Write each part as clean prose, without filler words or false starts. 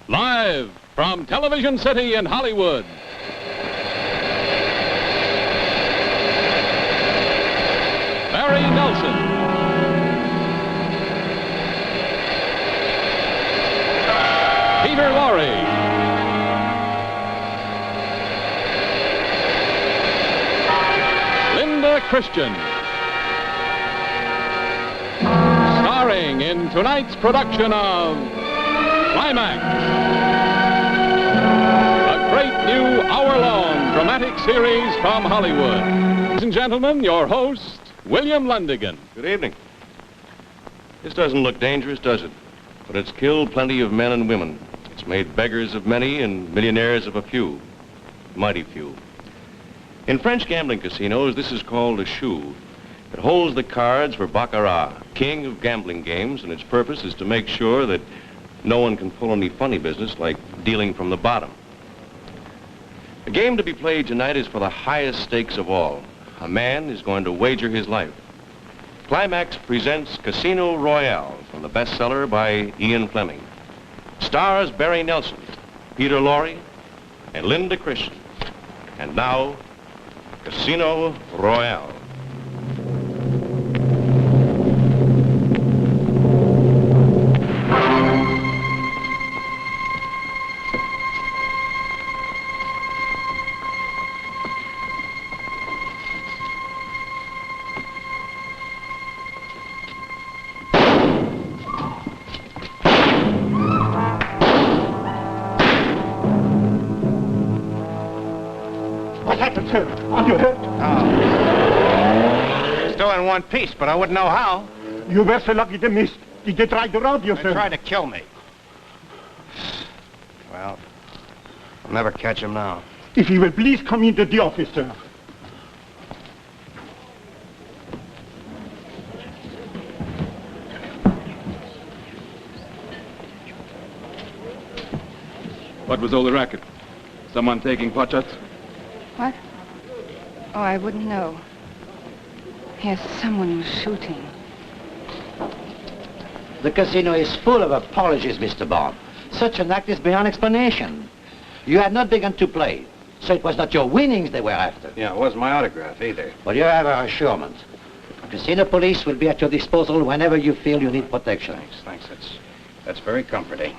Live from Television City in Hollywood. Barry Nelson. Peter Lorre. Linda Christian. Starring in tonight's production of Climax, a great new hour-long dramatic series from Hollywood. Ladies and gentlemen, your host, William Lundigan. Good evening. This doesn't look dangerous, does it? But it's killed plenty of men and women. It's made beggars of many and millionaires of a few. Mighty few. In French gambling casinos, this is called a shoe. It holds the cards for baccarat, king of gambling games, and its purpose is to make sure that no one can pull any funny business like dealing from the bottom. The game to be played tonight is for the highest stakes of all. A man is going to wager his life. Climax presents Casino Royale from the bestseller by Ian Fleming. Stars Barry Nelson, Peter Lorre, and Linda Christian. And now, Casino Royale. Sir, are you hurt? Oh. Still in one piece, but I wouldn't know how. You were so lucky to miss. Did they try to rob you, sir? They tried to kill me. Well, I'll never catch him now. If you will please come into the office, sir. What was all the racket? Someone taking pot shots? What? Oh, I wouldn't know. Yes, someone was shooting. The casino is full of apologies, Mr. Bond. Such an act is beyond explanation. You had not begun to play, so it was not your winnings they were after. Yeah, it wasn't my autograph either. But you have our assurance. Casino police will be at your disposal whenever you feel you need protection. Thanks. That's very comforting.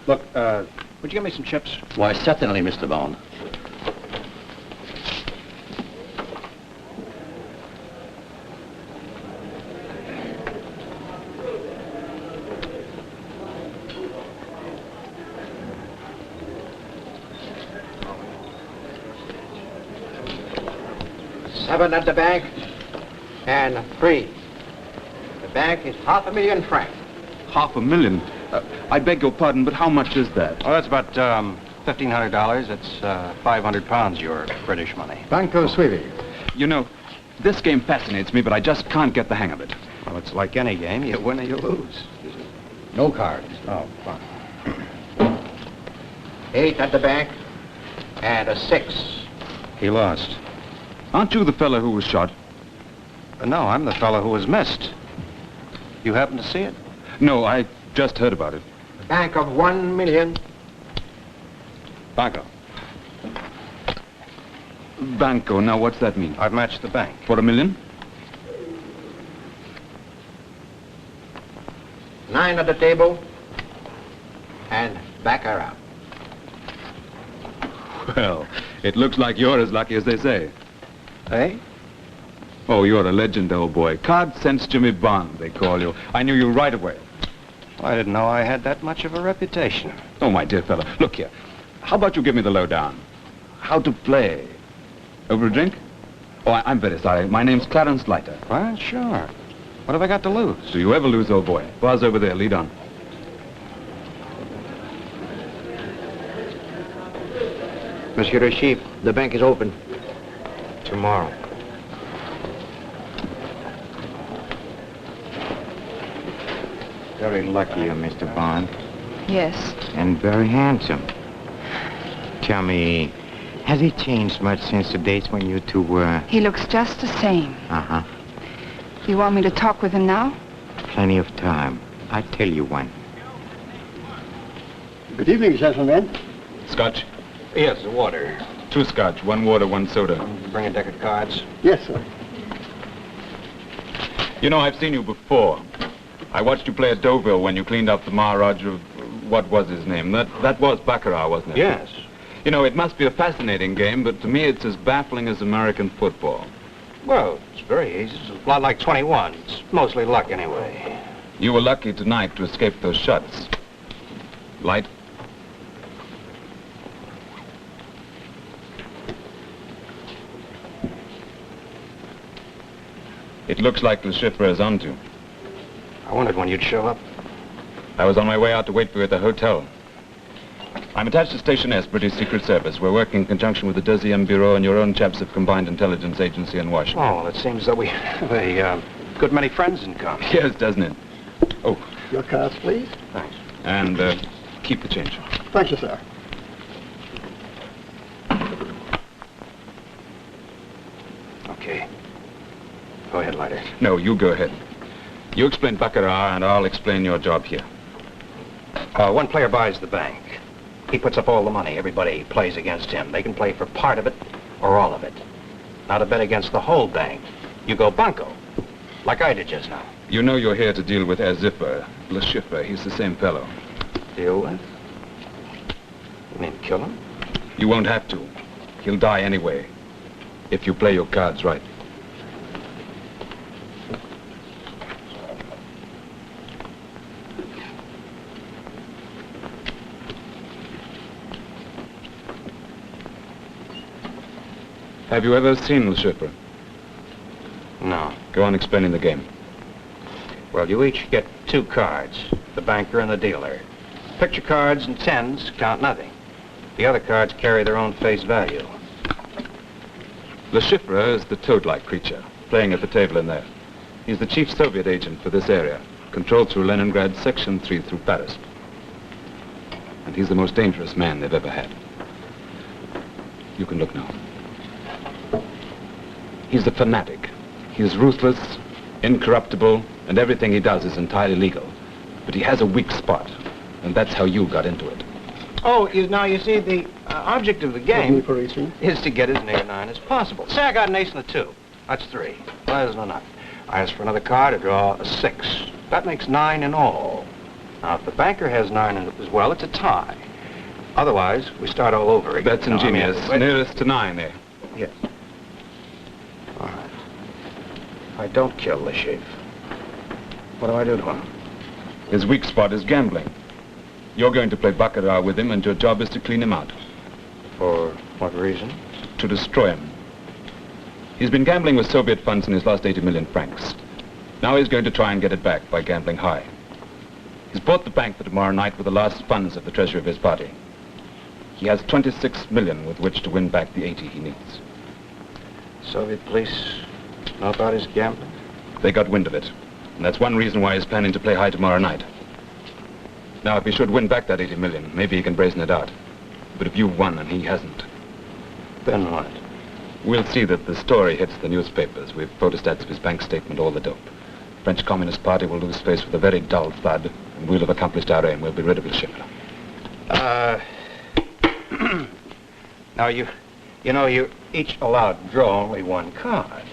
Look, would you give me some chips? Why, certainly, Mr. Bond. $7 at the bank, and 3. The bank is $500,000 francs. $500,000? I beg your pardon, but how much is that? Well, that's about $1,500. That's 500 pounds, your British money. Banco Suivi. You know, this game fascinates me, but I just can't get the hang of it. Well, it's like any game. You win or you lose. No cards. Oh, fine. 8 at the bank, and a 6. He lost. Aren't you the fellow who was shot? No, I'm the fellow who was missed. You happen to see it? No, I just heard about it. Bank of 1 million. Banco. Banco, now what's that mean? I've matched the bank. For $1 million? 9 at the table, and baccarat. Well, it looks like you're as lucky as they say. Eh? Oh, you're a legend, old boy. Card Sense Jimmy Bond, they call you. I knew you right away. Well, I didn't know I had that much of a reputation. Oh, my dear fellow, look here. How about you give me the lowdown? How to play? Over a drink? Oh, I'm very sorry. My name's Clarence Leiter. Well, sure. What have I got to lose? Do you ever lose, old boy? Buzz over there, lead on. Monsieur le Chief, the bank is open. Tomorrow. Very lucky, Mr. Bond. Yes. And very handsome. Tell me, has he changed much since the days when you two were... He looks just the same. Uh-huh. You want me to talk with him now? Plenty of time. I'll tell you when. Good evening, gentlemen. Scotch? Yes, the water. 2 scotch, 1 water, 1 soda. Bring a deck of cards. Yes, sir. You know, I've seen you before. I watched you play at Deauville when you cleaned up the Maharaj of... what was his name? That was Baccarat, wasn't it? Yes. You know, it must be a fascinating game, but to me it's as baffling as American football. Well, it's very easy. It's a lot like 21. It's mostly luck anyway. You were lucky tonight to escape those shots. Light? It looks like Le Chiffre is on to. I wondered when you'd show up. I was on my way out to wait for you at the hotel. I'm attached to Station S, British Secret Service. We're working in conjunction with the Deuxième Bureau and your own chaps of Combined Intelligence Agency in Washington. Oh, well, it seems that we have a good many friends in common. Yes, doesn't it? Oh, Your cards, please. Thanks. and keep the change. Thank you, sir. Okay. Go ahead, Lighter. No, you go ahead. You explain Baccarat, and I'll explain your job here. One player buys the bank. He puts up all the money. Everybody plays against him. They can play for part of it or all of it. Now to bet against the whole bank, you go banco, like I did just now. You know you're here to deal with Ziffer, Le Chiffre. He's the same fellow. Deal with? You mean kill him? You won't have to. He'll die anyway, if you play your cards right. Have you ever seen Le Chiffre? No. Go on explaining the game. Well, you each get 2 cards, the banker and the dealer. Picture cards and 10s count nothing. The other cards carry their own face value. Le Chiffre is the toad-like creature, playing at the table in there. He's the chief Soviet agent for this area, controlled through Leningrad, Section 3 through Paris. And he's the most dangerous man they've ever had. You can look now. He's a fanatic. He's ruthless, incorruptible, and everything he does is entirely legal. But he has a weak spot, and that's how you got into it. Oh, now you see, the object of the game For racing. is to get as near 9 as possible. Say I got an ace and a 2. That's 3. Well, that isn't enough. I ask for another card to draw a 6. That makes 9 in all. Now, if the banker has 9 in it as well, it's a tie. Otherwise, we start all over again. That's ingenious. Nearest to 9, eh? Yes. All right. If I don't kill Le Chiffre, what do I do to him? His weak spot is gambling. You're going to play Baccarat with him, and your job is to clean him out. For what reason? To destroy him. He's been gambling with Soviet funds and he's lost 80 million francs. Now he's going to try and get it back by gambling high. He's bought the bank for tomorrow night with the last funds of the treasury of his party. He has 26 million with which to win back the 80 he needs. Soviet police know about his gambling? They got wind of it. And that's one reason why he's planning to play high tomorrow night. Now, if he should win back that 80 million, maybe he can brazen it out. But if you've won and he hasn't, Then what? we'll see that the story hits the newspapers. We've photostats of his bank statement, all the dope. French Communist Party will lose face with a very dull thud, and we'll have accomplished our aim. We'll be rid of Le Chiffre. Now, you know, you're each allowed to draw only 1 card.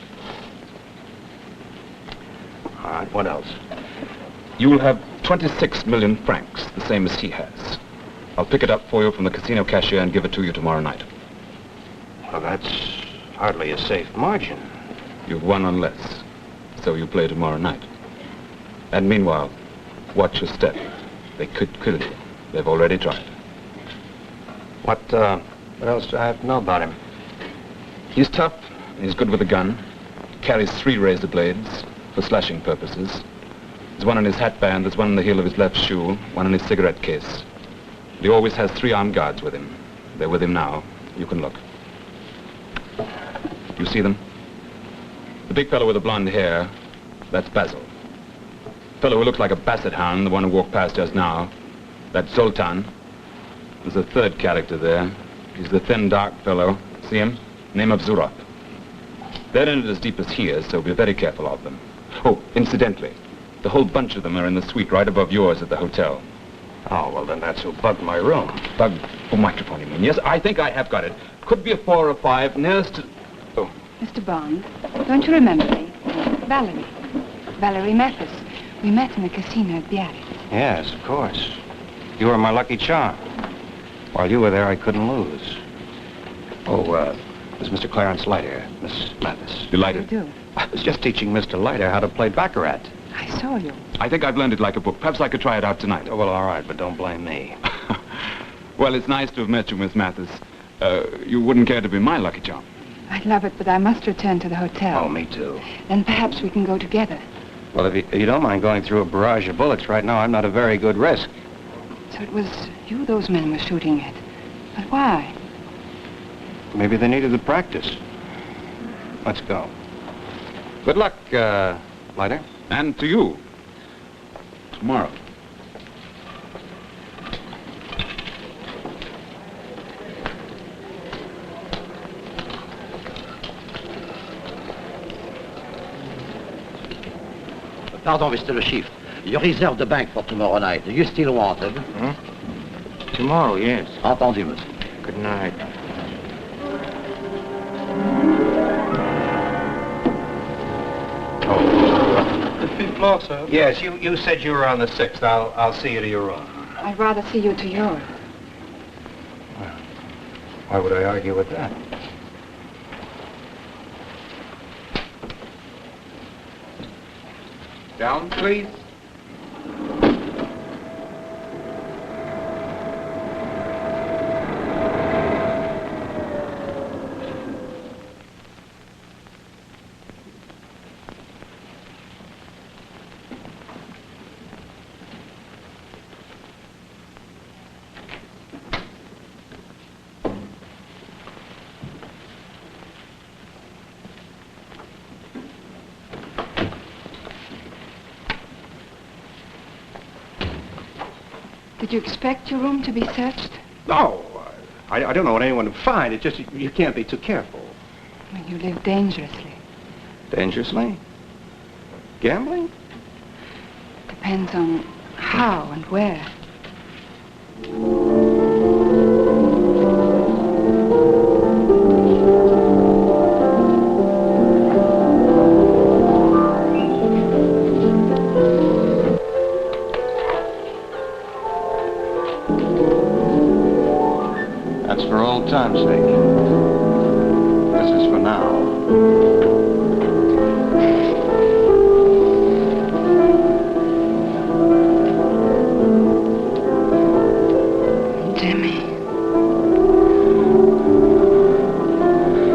All right, what else? You'll have 26 million francs, the same as he has. I'll pick it up for you from the casino cashier and give it to you tomorrow night. Well, that's hardly a safe margin. You've won on less, so you play tomorrow night. And meanwhile, watch your step. They could kill you. They've already tried. What else do I have to know about him? He's tough, and he's good with a gun. Carries 3 razor blades for slashing purposes. There's one in his hatband, there's one in the heel of his left shoe, one in his cigarette case. He always has 3 armed guards with him. They're with him now. You can look. You see them? The big fellow with the blonde hair, that's Basil. The fellow who looks like a basset hound, the one who walked past just now, that's Zoltan. There's a 3rd character there. He's the thin, dark fellow. See him? Name of Zurov. They're in it as deep as he is, so be very careful of them. Oh, incidentally, the whole bunch of them are in the suite right above yours at the hotel. Oh, well, then that's who bugged my room. Bug for microphone, you mean? Yes, I think I have got it. Could be a 4 or 5, nearest to... Oh. Mr. Bond, don't you remember me? Valerie. Valerie Mathis. We met in the casino at Biarritz. Yes, of course. You were my lucky charm. While you were there, I couldn't lose. Oh, this is Mr. Clarence Leiter, Miss Mathis. Delighted. You do? I was just teaching Mr. Leiter how to play baccarat. I saw you. I think I've learned it like a book. Perhaps I could try it out tonight. Oh, well, all right, but don't blame me. Well, it's nice to have met you, Miss Mathis. You wouldn't care to be my lucky charm. I'd love it, but I must return to the hotel. Oh, me too. Then perhaps we can go together. Well, if you don't mind going through a barrage of bullets right now, I'm not a very good risk. So it was you those men were shooting at. But why? Maybe they needed the practice. Let's go. Good luck, Leiter. And to you. Tomorrow. Pardon, Mr. Le Chiffre. You reserved the bank for tomorrow night. Do you still want it? Tomorrow, yes. Entendu, monsieur. Good night. The 5th floor, sir? Yes, you said you were on the 6th. I'll see you to your room. I'd rather see you to yours. Why would I argue with that? Down, please. Did you expect your room to be searched? No, I don't know what anyone would find. It's just you can't be too careful. Well, you live dangerously. Dangerously? Gambling? Depends on how and where. That's for old time's sake. This is for now. Jimmy.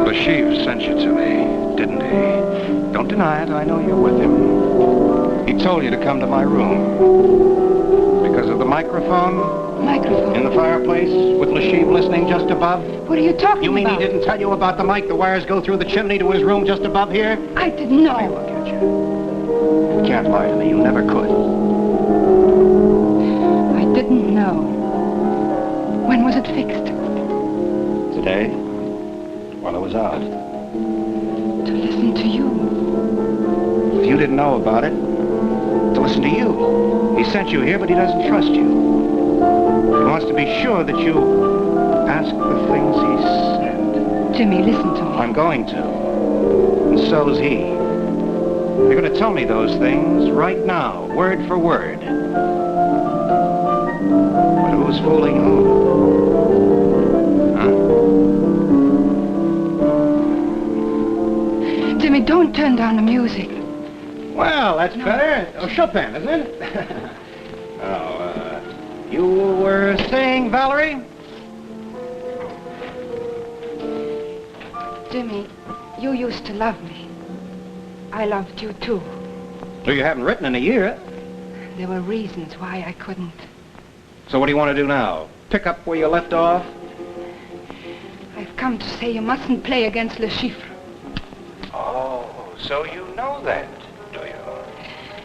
Lashif sent you to me, didn't he? Don't deny it. I know you're with him. He told you to come to my room. Because of the microphone? Microphone? In the fireplace, with Lashib listening just above? What are you talking about? You mean he didn't tell you about the mic? The wires go through the chimney to his room just above here? I didn't know. Let me look at you. You can't lie to me. You never could. I didn't know. When was it fixed? Today, while I was out. To listen to you. If you didn't know about it, to listen to you. He sent you here, but he doesn't trust you. He wants to be sure that you ask the things he said. Jimmy, listen to me. I'm going to. And so's he. You're going to tell me those things right now, word for word. But who's fooling who? Huh? Jimmy, don't turn down the music. Well, that's better. Oh, Chopin, isn't it? You were saying, Valerie? Jimmy, you used to love me. I loved you too. Well, you haven't written in a year. There were reasons why I couldn't. So what do you want to do now? Pick up where you left off? I've come to say you mustn't play against Le Chiffre. Oh, so you know that, do you?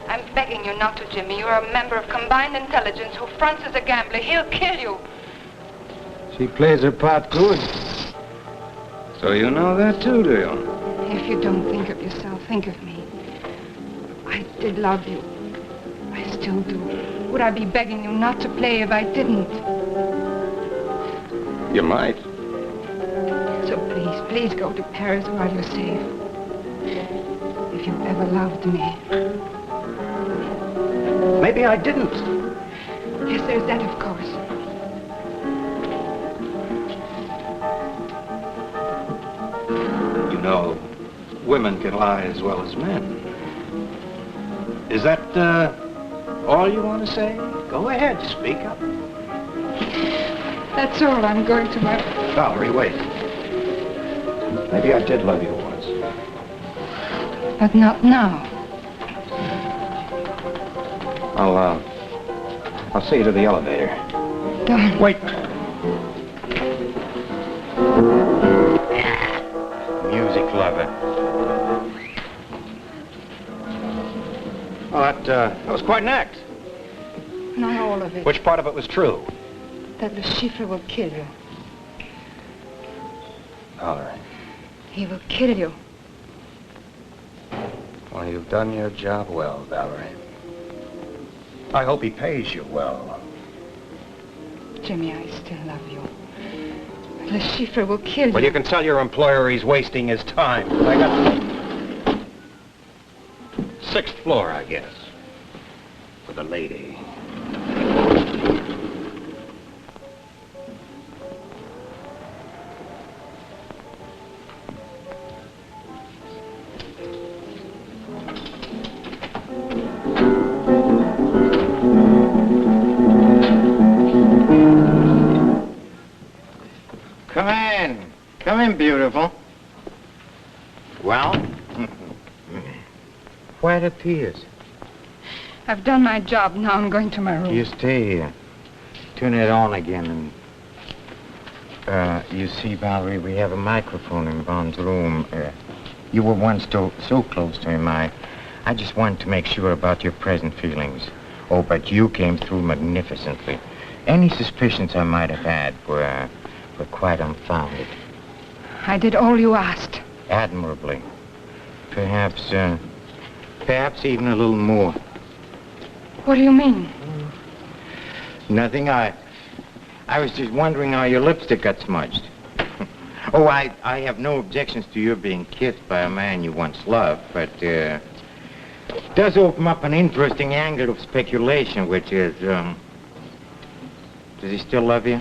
I'm begging you not to, Jimmy. You're a member of Combined Intelligence who fronts as a gambler. He'll kill you. She plays her part good. So you know that too, do you? If you don't think of yourself, think of me. I did love you. I still do. Would I be begging you not to play if I didn't? You might. So please go to Paris while you're safe. If you ever loved me. Maybe I didn't. Yes, there's that, of course. You know, women can lie as well as men. Is that, all you want to say? Go ahead, speak up. That's all. I'm going to my... Valerie, wait. Maybe I did love you once. But not now. I'll see you to the elevator. Don't. Wait. Music lover. Well, that was quite an act. Not all of it. Which part of it was true? That Le Chiffre will kill you. Valerie. He will kill you. Well, you've done your job well, Valerie. I hope he pays you well. Jimmy, I still love you. Le Chiffre will kill you. Well, you can tell your employer he's wasting his time. I got... 6th floor, I guess. For the lady. Come in. Come in, beautiful. Well? Why the tears? I've done my job. Now I'm going to my room. You stay here. Turn it on again and... you see, Valerie, we have a microphone in Bond's room. You were once so close to him, I just wanted to make sure about your present feelings. Oh, but you came through magnificently. Any suspicions I might have had were quite unfounded. I did all you asked. Admirably. Perhaps even a little more. What do you mean? Nothing. I was just wondering how your lipstick got smudged. Oh, I have no objections to your being kissed by a man you once loved, but it does open up an interesting angle of speculation, which is, does he still love you?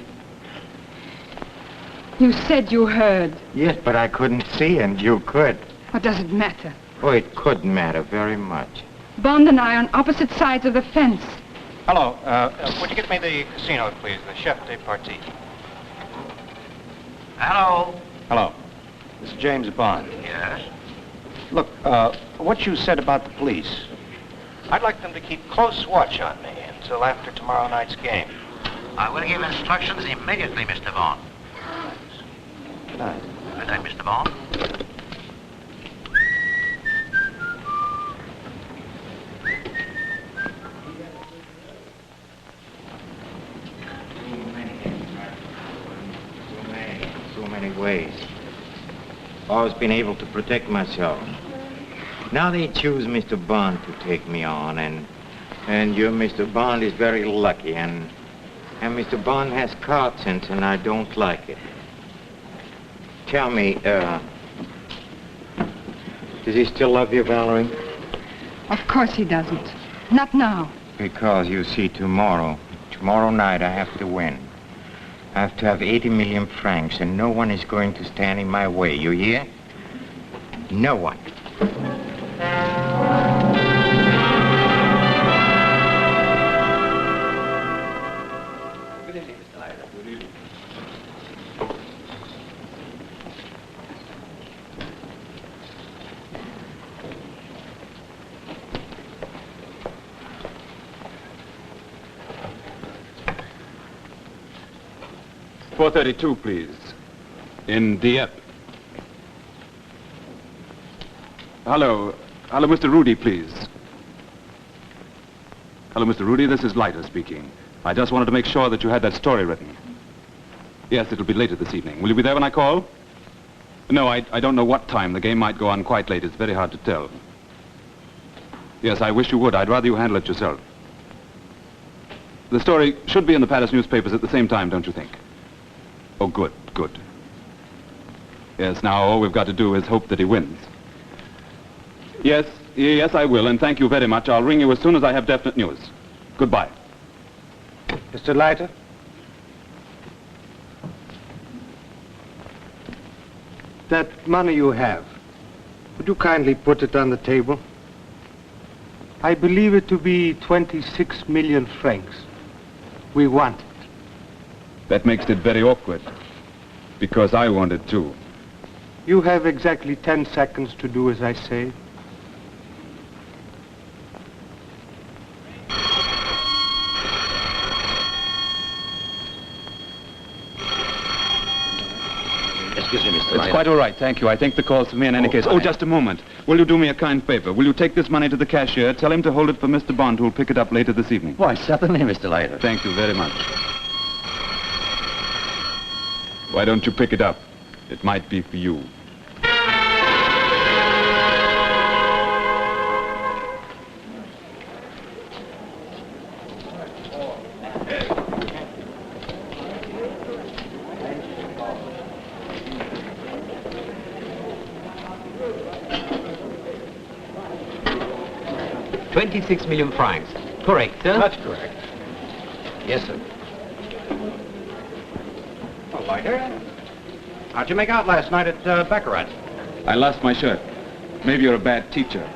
You said you heard. Yes, but I couldn't see, and you could. What does it matter? Oh, it could matter very much. Bond and I are on opposite sides of the fence. Hello, would you get me the casino, please? The chef de partie. Hello? Hello. This is James Bond. Yes? Look, what you said about the police, I'd like them to keep close watch on me until after tomorrow night's game. I will give instructions immediately, Mr. Bond. Good night. Good night, Mr. Bond. So many ways. Always been able to protect myself. Now they choose Mr. Bond to take me on, and your Mr. Bond is very lucky, and Mr. Bond has card sense, and I don't like it. Tell me, does he still love you, Valerie? Of course he doesn't. Not now. Because, you see, tomorrow night I have to win. I have to have 80 million francs, and no one is going to stand in my way, you hear? No one. Good evening, Mr. Hyder. Good evening. .432, please. In Dieppe. Hello, Mr. Rudy, please. Hello, Mr. Rudy, this is Leiter speaking. I just wanted to make sure that you had that story written. Yes, it'll be later this evening. Will you be there when I call? No, I don't know what time. The game might go on quite late. It's very hard to tell. Yes, I wish you would. I'd rather you handle it yourself. The story should be in the Paris newspapers at the same time, don't you think? Oh, good, good. Yes, now all we've got to do is hope that he wins. Yes, yes, I will, and thank you very much. I'll ring you as soon as I have definite news. Goodbye. Mr. Leiter? That money you have, would you kindly put it on the table? I believe it to be 26 million francs. We want it. That makes it very awkward, because I want it too. You have exactly 10 seconds to do as I say. Excuse me, Mr. It's Leiter. quite all right, thank you. I think the call's for me in any case. Oh, just a moment. Will you do me a kind favor? Will you take this money to the cashier, tell him to hold it for Mr. Bond, who'll pick it up later this evening? Why, certainly, Mr. Leiter. Thank you very much. Why don't you pick it up? It might be for you. $26 million. Correct, sir? That's correct. Yes, sir. Well, Leiter, how'd you make out last night at Baccarat? I lost my shirt. Maybe you're a bad teacher.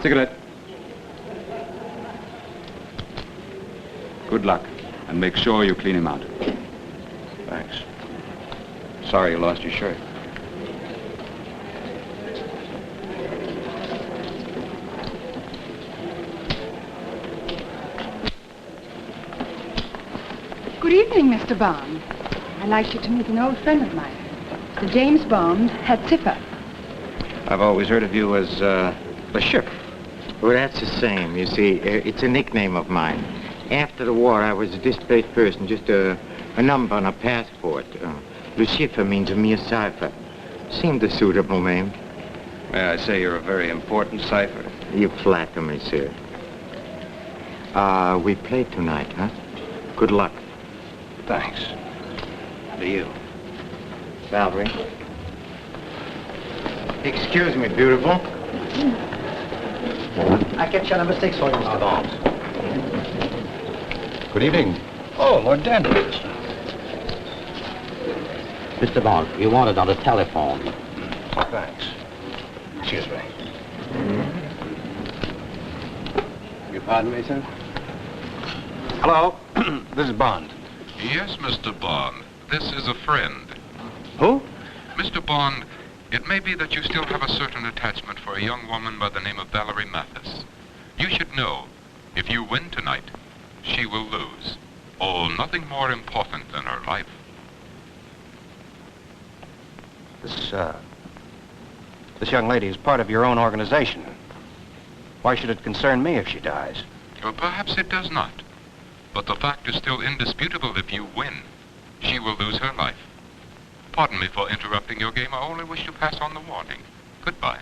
Cigarette. Good luck, and make sure you clean him out. Thanks. Sorry you lost your shirt. Good evening, Mr. Bond. I'd like you to meet an old friend of mine, Mr. James Bond, Herr Ziffer. I've always heard of you as, the ship. Well, that's the same. You see, it's a nickname of mine. After the war, I was a displaced person, just a number on a passport. Lucifer means a mere cipher. Seemed a suitable name. May I say you're a very important cipher? You flatter me, sir. We play tonight, huh? Good luck. Thanks. To you. Valerie. Excuse me, beautiful. I get your number 6 for you, Mr. Bond. Good evening. Oh, Lord Danvers. Mr. Bond, you want it on the telephone. Oh, thanks. Excuse me. You pardon me, sir? Hello. This is Bond. Yes, Mr. Bond. This is a friend. Who? Mr. Bond, it may be that you still have a certain attachment for a young woman by the name of Valerie Mathis. You should know, if you win tonight, she will lose. Oh, nothing more important than her life. This young lady is part of your own organization. Why should it concern me if she dies? Well, perhaps it does not. But the fact is still indisputable. If you win, she will lose her life. Pardon me for interrupting your game. I only wish to pass on the warning. Goodbye.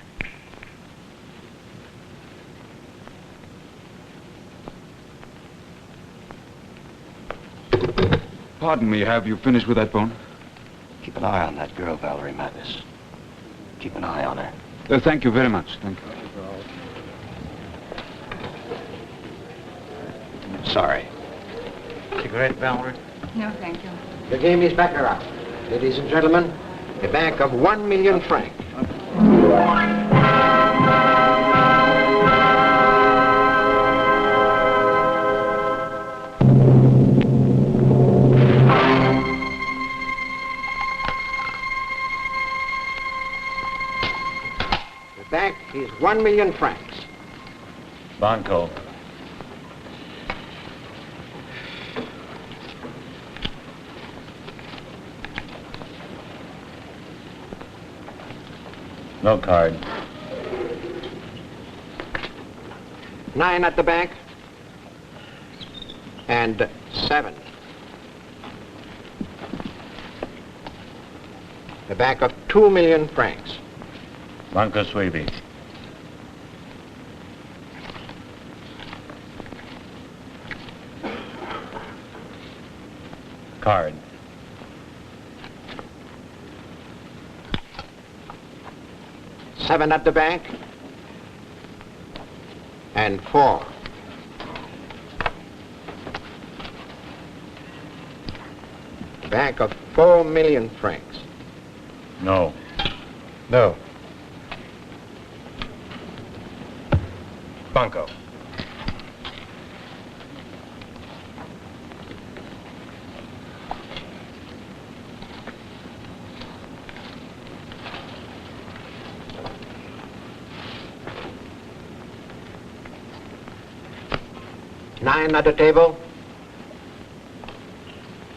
Pardon me, have you finished with that bone? Keep an eye on that girl, Valerie Mathis. Keep an eye on her. Thank you very much. Thank you. Sorry. Cigarette, Valerie? No, thank you. The game is Baccarat. Ladies and gentlemen, a bank of 1 million francs. The bank is 1 million francs. Banco. No card. 9 at the bank. And 7. The bank of 2 million francs. Banco Suebi. Card. Seven at the bank. And 4. Bank of 4 million francs. No. No. Banco. Nine at the table.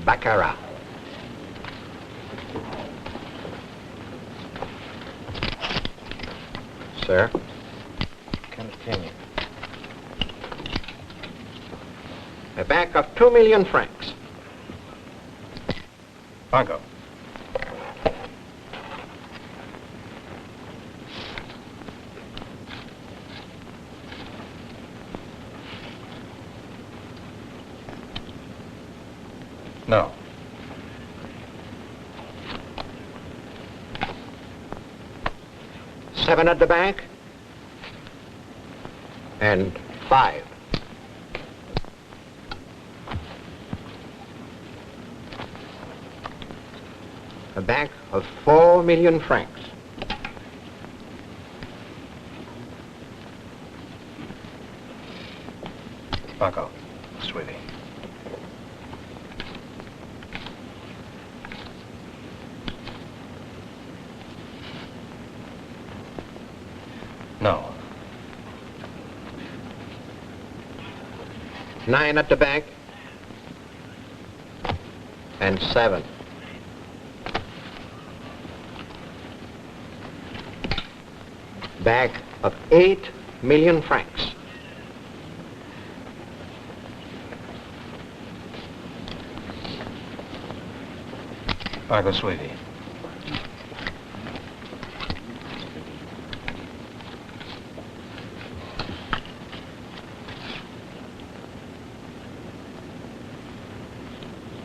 Baccarat. Sir? Continue. A bank of 2 million francs. Banco. No. Seven at the bank. And 5. A bank of 4 million francs. Banco. Sweetie. No. 9 at the bank. And 7. Bank of 8 million francs. Banco, sweetie.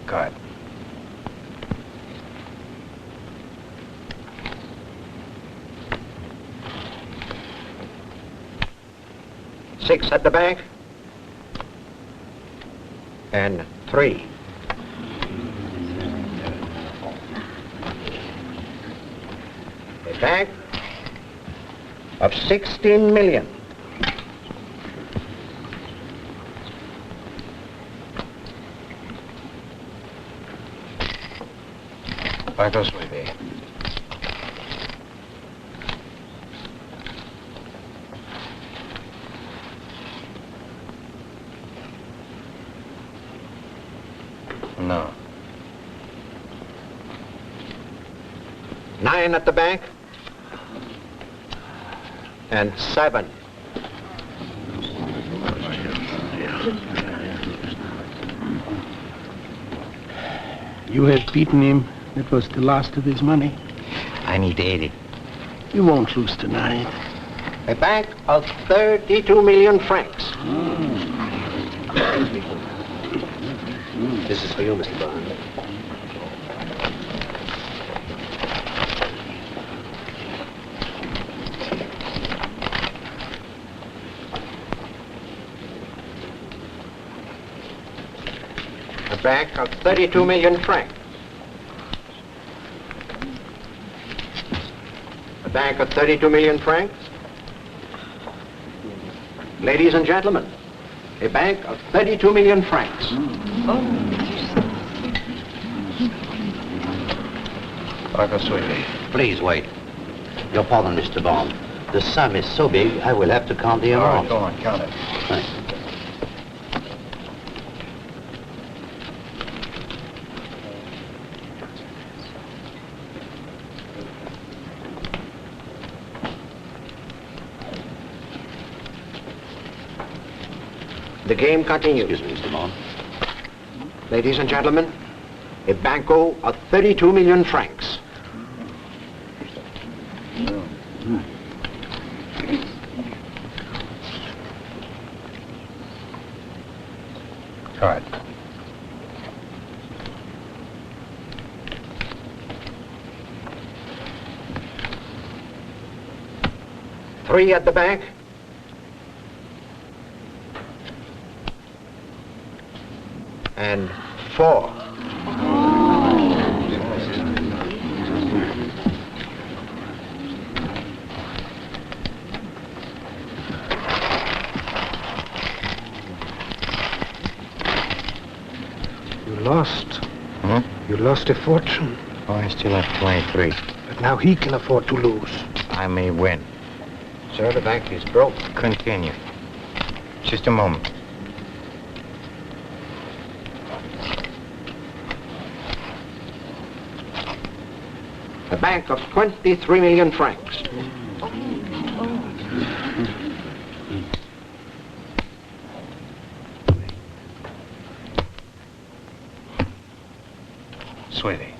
Card. Six at the bank. And 3. A bank of 16 million. Banco, sweetie. No. 9 at the bank. And 7. You have beaten him. It was the last of his money. I need 80. You won't lose tonight. A bank of 32 million francs. This is for you, Mr. Bond. A bank of 32 million francs. A bank of 32 million francs. Ladies and gentlemen, a bank of 32 million francs. Banco, sweetie. Please wait. Your pardon, Mr. Bond. The sum is so big, I will have to count the All amount. right, go on, count it. Thanks. The game continues. Excuse me, Mr. Bond. Ladies and gentlemen, a banco of 32 million francs. Card. 3 at the bank. And 4. You lost. Huh? You lost a fortune. Oh, I still have 23. But now he can afford to lose. I may win. Sir, the bank is broke. Continue. Just a moment. A bank of 23 million francs. Sweetie.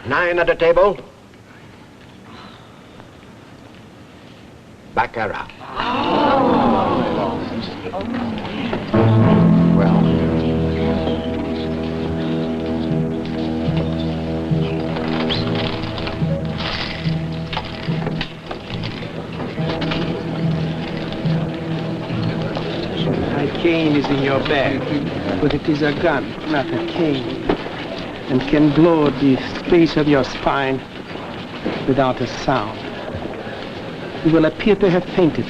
Nine at the table. Baccarat. Well, My cane is in your bag, but it is a gun, not a cane, and can blow the space of your spine without a sound. You will appear to have fainted.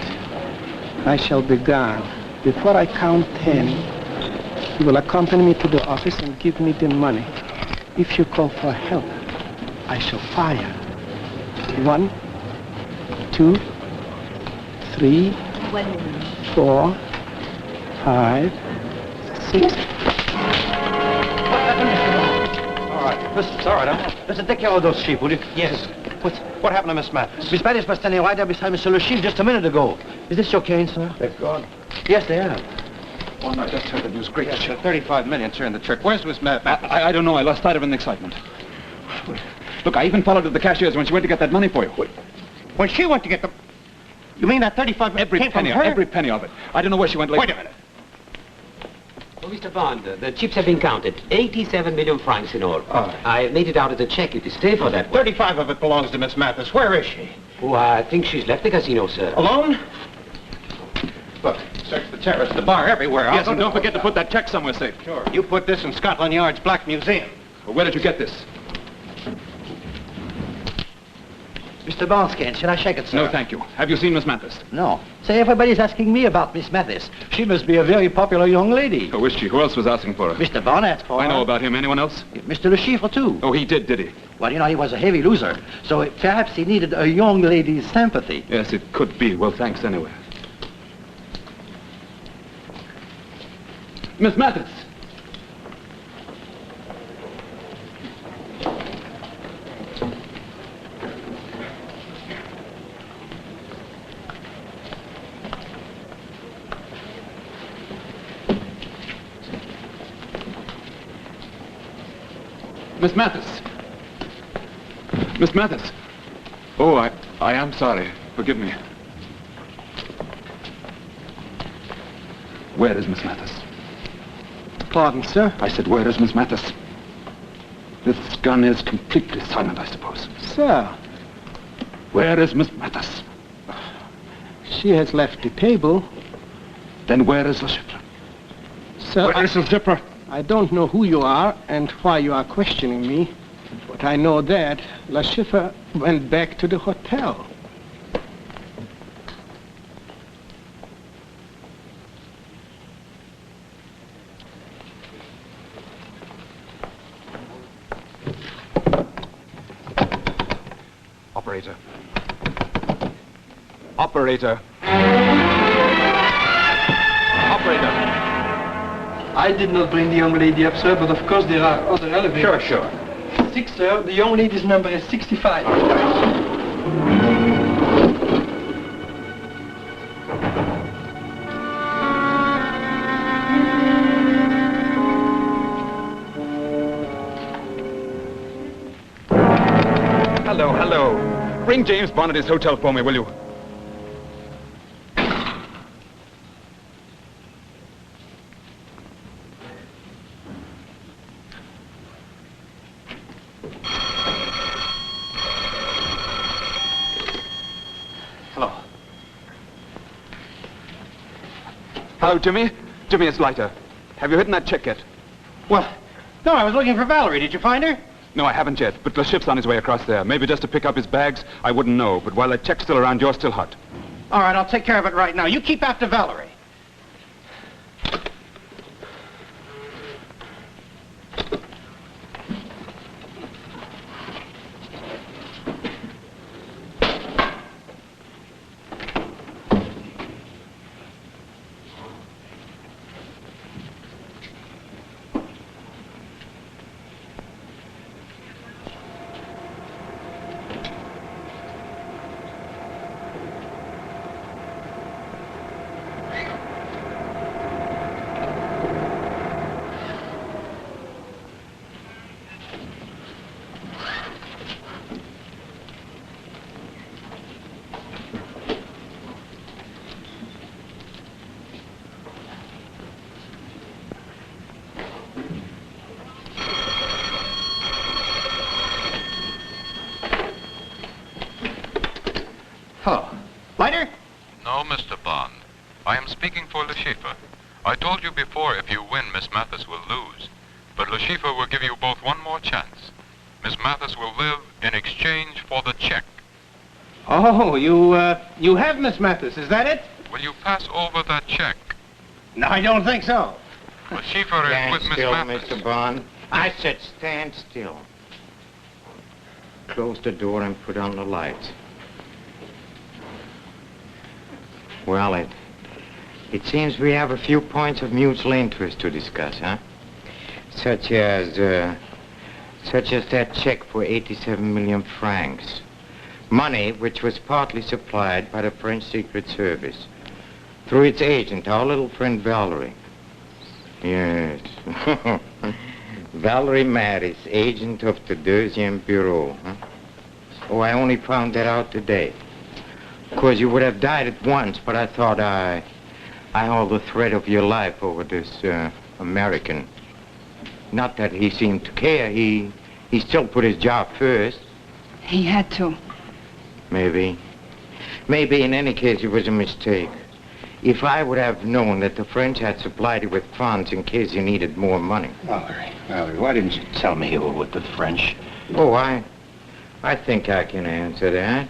I shall be gone. Before I count 10, you will accompany me to the office and give me the money. If you call for help, I shall fire. 1, 2, 3, 4, 5, 6. All right. Listen, it's all right. Listen, take care of those sheep, will you? Yes. What happened to Miss Mathis? Miss Mathis was standing right there beside Monsieur Le Chiffre just a minute ago. Is this your cane, sir? They've gone. Yes, they are. Oh, I just heard the news. Great. Yes, sir. 35 million, sir, in the trick. Where's Miss Mathis? I don't know. I lost sight of it in excitement. Look, I even followed the cashier's when she went to get that money for you. When she went to get the... You mean that 35 million Every came penny, from her? every penny of it. I don't know where she went later. Wait a minute. Oh, Mr. Bond, the chips have been counted. 87 million francs in all. I made it out as a check if you stay for that one. 35 of it belongs to Miss Mathis. Where is she? Oh, I think she's left the casino, sir. Alone? Look, search the terrace, the bar, everywhere. Yes, and don't forget to put that check somewhere safe. Sure. You put this in Scotland Yard's Black Museum. Well, where did you get this? Mr. Bond's cane, shall I shake it, sir? No, thank you. Have you seen Miss Mathis? No. Say, everybody's asking me about Miss Mathis. She must be a very popular young lady. Oh, is she? Who else was asking for her? Mr. Bond asked for her. I know about him. Anyone else? Mr. Le Chiffre, too. Oh, he did he? Well, you know, he was a heavy loser. So perhaps he needed a young lady's sympathy. Yes, it could be. Well, thanks anyway. Miss Mathis! Miss Mathis! Miss Mathis! Oh, I am sorry. Forgive me. Where is Miss Mathis? Pardon, sir? I said, where is Miss Mathis? This gun is completely silent, I suppose. Sir, Where is Miss Mathis? she has left the table. Then where is Le Chiffre? Sir, Where is Le Chiffre? I don't know who you are and why you are questioning me, but I know that Le Chiffre went back to the hotel. Operator. Operator. Operator. I did not bring the young lady up, sir, but of course there are other elevators. Sure. 6, sir. The young lady's number is 65. Bring James Bond at his hotel for me, will you? Hello. Hello, Jimmy. Jimmy, it's Leiter. Have you hidden that check yet? Well, no, I was looking for Valerie. Did you find her? No, I haven't yet, but the ship's on his way across there. Maybe just to pick up his bags. I wouldn't know, but while that check's still around, you're still hot. All right, I'll take care of it right now. You keep after Valerie. Hello. Leiter? No, Mr. Bond. I am speaking for Le Chiffre. I told you before if you win, Miss Mathis will lose. But Le Chiffre will give you both one more chance. Miss Mathis will live in exchange for the check. Oh, you have Miss Mathis, is that it? Will you pass over that check? No, I don't think so. Le Chiffre is Stand with Miss still, Mathis. Mr. Bond. I said stand still. Close the door and put on the lights. Well, it seems we have a few points of mutual interest to discuss, huh? Such as that check for 87 million francs. Money which was partly supplied by the French Secret Service through its agent, our little friend Valerie. Yes. Valerie Mathis, agent of the Deuxième Bureau, huh? Oh, I only found that out today. Of course, you would have died at once, but I thought I hold the thread of your life over this American. Not that he seemed to care. He still put his job first. He had to. Maybe. Maybe in any case it was a mistake. If I would have known that the French had supplied you with funds in case you needed more money. Valerie, why didn't you tell me you were with the French? Oh, I think I can answer that.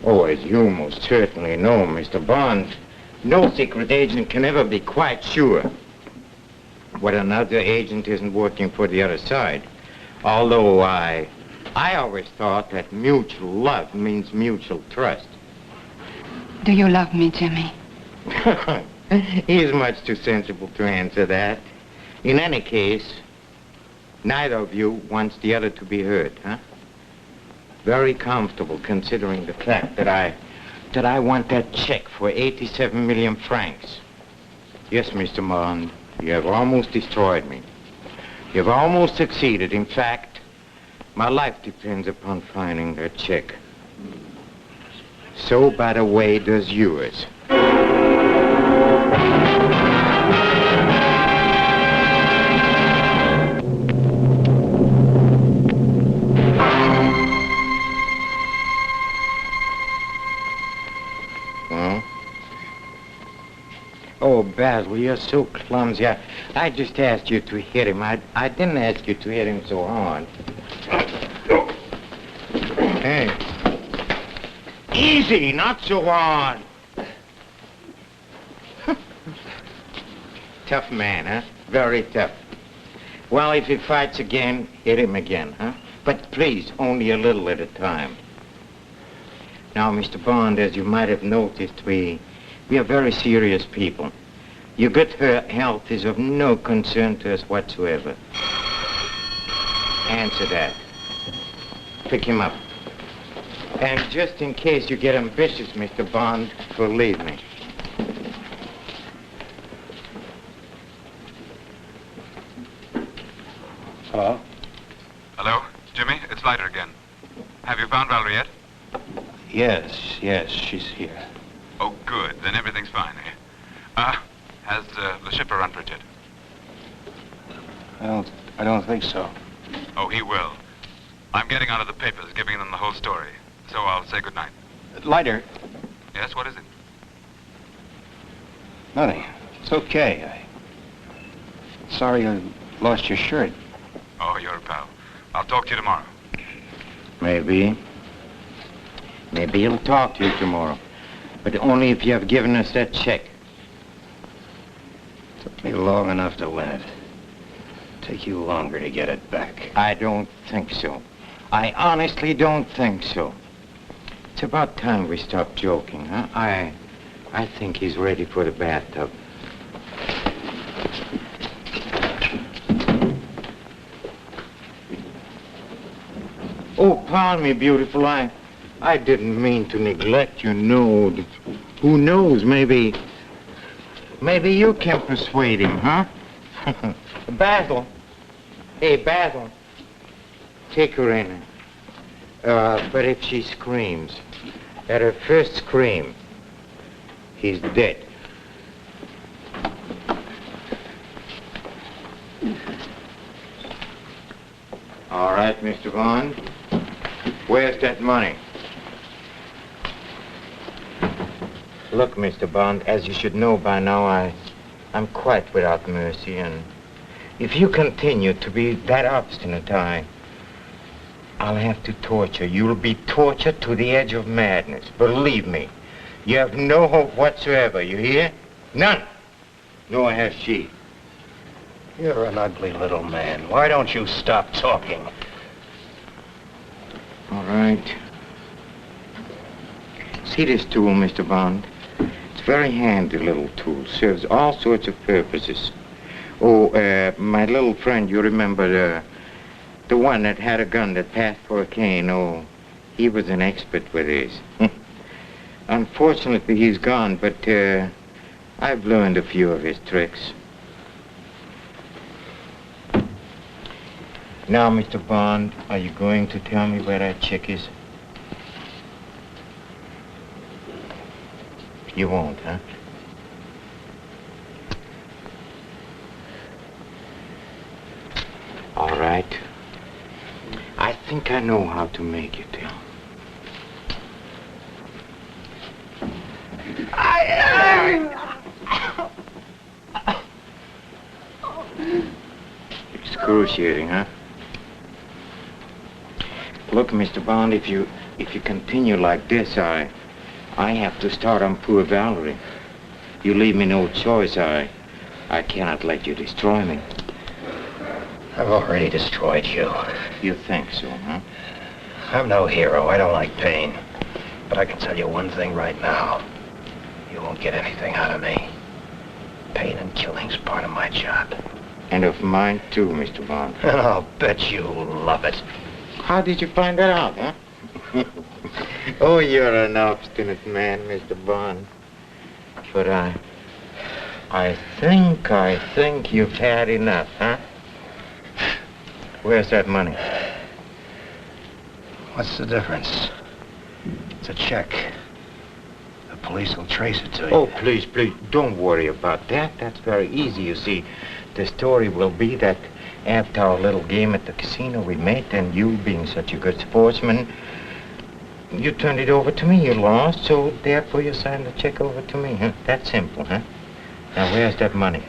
Oh, as you most certainly know, Mr. Bond, no secret agent can ever be quite sure when another agent isn't working for the other side. Although I always thought that mutual love means mutual trust. Do you love me, Jimmy? He's much too sensible to answer that. In any case, neither of you wants the other to be hurt, huh? Very comfortable considering the fact that I want that check for 87 million francs. Yes, Mr. Bond, you have almost destroyed me. You've almost succeeded. In fact, my life depends upon finding that check. So, by the way, does yours. Oh, Basil, you're so clumsy. I just asked you to hit him. I didn't ask you to hit him so hard. Hey. Easy, not so hard. Tough man, huh? Very tough. Well, if he fights again, hit him again, huh? But please, only a little at a time. Now, Mr. Bond, as you might have noticed, we are very serious people. Your good health is of no concern to us whatsoever. Answer that. Pick him up. And just in case you get ambitious, Mr. Bond, believe me. Hello? Hello, Jimmy, it's Leiter again. Have you found Valerie? Yes, she's here. Oh, good. Then everything's fine, eh? Has the shipper run for it yet? I don't think so. Oh, he will. I'm getting onto the papers, giving them the whole story. So I'll say good night. Leiter. Yes, what is it? Nothing. It's okay. Sorry you lost your shirt. Oh, you're a pal. I'll talk to you tomorrow. Maybe. Maybe he'll talk to you tomorrow. But only if you have given us that check. Took me long enough to win it. Take you longer to get it back. I don't think so. I honestly don't think so. It's about time we stopped joking, huh? I think he's ready for the bathtub. Oh, pardon me, beautiful. I didn't mean to neglect you. No. Who knows? Maybe you can persuade him, huh? Basil. Hey, Basil. Take her in. But if she screams, at her first scream, he's dead. All right, Mr. Bond. Where's that money? Look, Mr. Bond, as you should know by now, I'm quite without mercy, and if you continue to be that obstinate, I'll have to torture. You'll be tortured to the edge of madness. Believe me. You have no hope whatsoever, you hear? None. Nor has she. You're an ugly little man. Why don't you stop talking? All right. See this tool, Mr. Bond? It's a very handy little tool. Serves all sorts of purposes. Oh, my little friend, you remember the one that had a gun that passed for a cane? Oh, he was an expert with this. Unfortunately, he's gone, but I've learned a few of his tricks. Now, Mr. Bond, are you going to tell me where that chick is? You won't, huh? All right. I think I know how to make you tell. Excruciating, huh? Look, Mr. Bond, if you continue like this, I have to start on poor Valerie. You leave me no choice. I cannot let you destroy me. I've already destroyed you. You think so, huh? I'm no hero. I don't like pain. But I can tell you one thing right now. You won't get anything out of me. Pain and killing's part of my job. And of mine, too, Mr. Bond. And I'll bet you love it. How did you find that out, huh? Oh, you're an obstinate man, Mr. Bond. But I think you've had enough, huh? Where's that money? What's the difference? It's a check. The police will trace it to you. Oh, please, don't worry about that. That's very easy, you see. The story will be that after our little game at the casino we made, and you being such a good sportsman, you turned it over to me. You lost, so therefore you signed the check over to me, huh? That's simple, huh? Now, where's that money?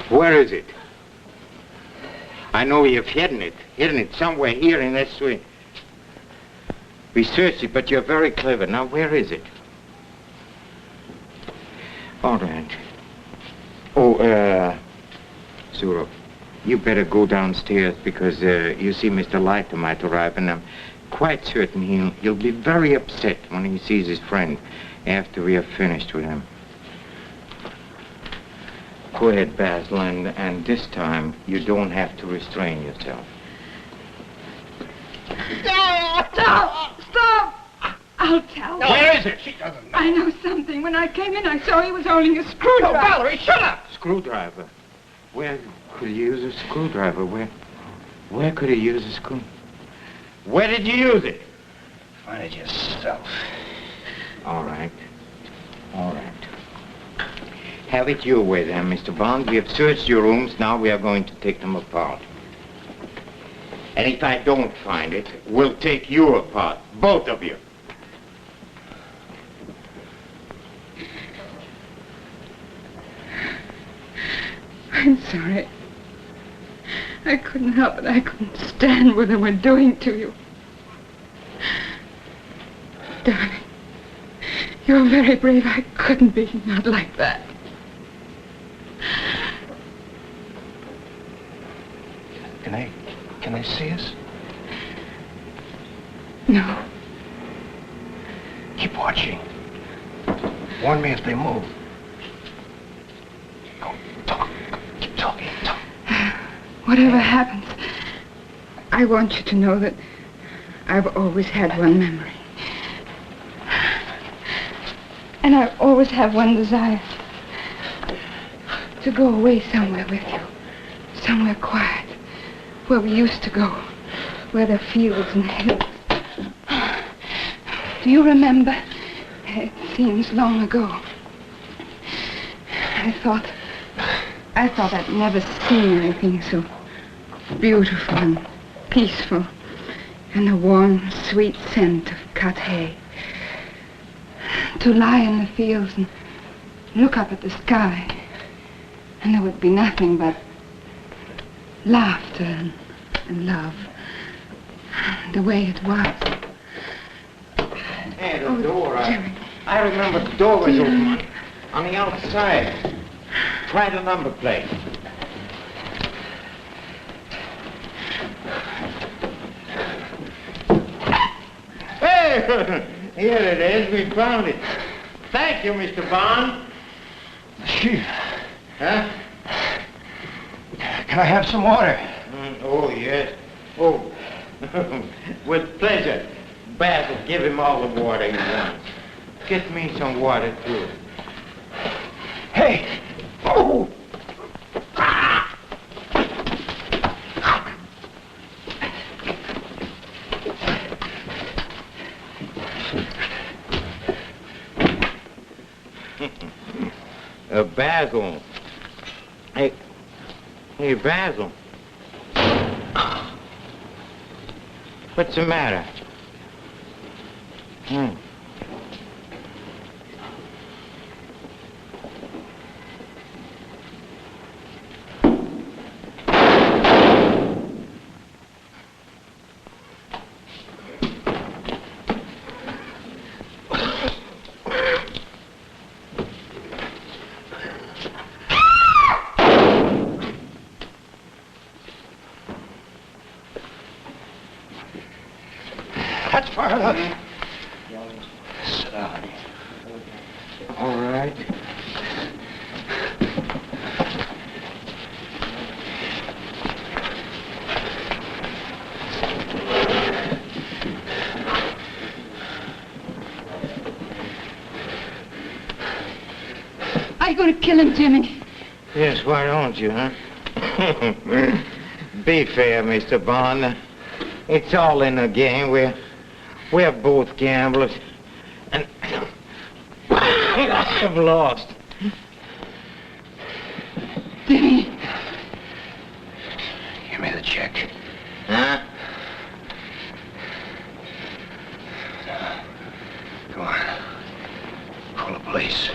Where is it? I know you've hidden it somewhere here in this suite. We searched it, but you're very clever. Now, where is it? All right. Oh, Zuro, you better go downstairs because, you see, Mr. Leiter might arrive, and I'm quite certain he'll be very upset when he sees his friend after we have finished with him. Go ahead, Basil, and this time you don't have to restrain yourself. Stop! I'll tell. No, where is it? She doesn't know. I know something. When I came in, I saw he was holding a screwdriver. No, Valerie, shut up! Screwdriver? Where could he use a screwdriver? Where could he use a screw? Where did you use it? Find it yourself. All right. All right. Have it your way then, Mr. Bond. We have searched your rooms. Now we are going to take them apart. And if I don't find it, we'll take you apart. Both of you. I'm sorry. I couldn't help it. I couldn't stand what they were doing to you. Darling, you're very brave. I couldn't be not like that. Can I see us? No. Keep watching. Warn me if they move. Go, talk. Keep talking, talk. Whatever happens, I want you to know that I've always had one memory. And I always have one desire. To go away somewhere with you. Somewhere quiet. Where we used to go. Where there are fields and hills. Do you remember? It seems long ago. I thought I'd never seen anything so beautiful and peaceful, and the warm, sweet scent of cut hay. To lie in the fields and look up at the sky, and there would be nothing but laughter and love, the way it was. Hey, the door. I remember the door was open on the outside. Try the number plate. Hey, here it is. We found it. Thank you, Mr. Bond. Chief. Huh? Can I have some water? Oh, yes. Oh, with pleasure. Basil, give him all the water he wants. Get me some water, too. Hey! Oh! Basil. Hey, Basil. What's the matter? That's far enough. Sit down. All right. Are you going to kill him, Jimmy? Yes, why don't you, huh? Be fair, Mr. Bond. It's all in the game. We're both gamblers. And I've lost. Jimmy. Give me the check. Huh? Come on. Call the police.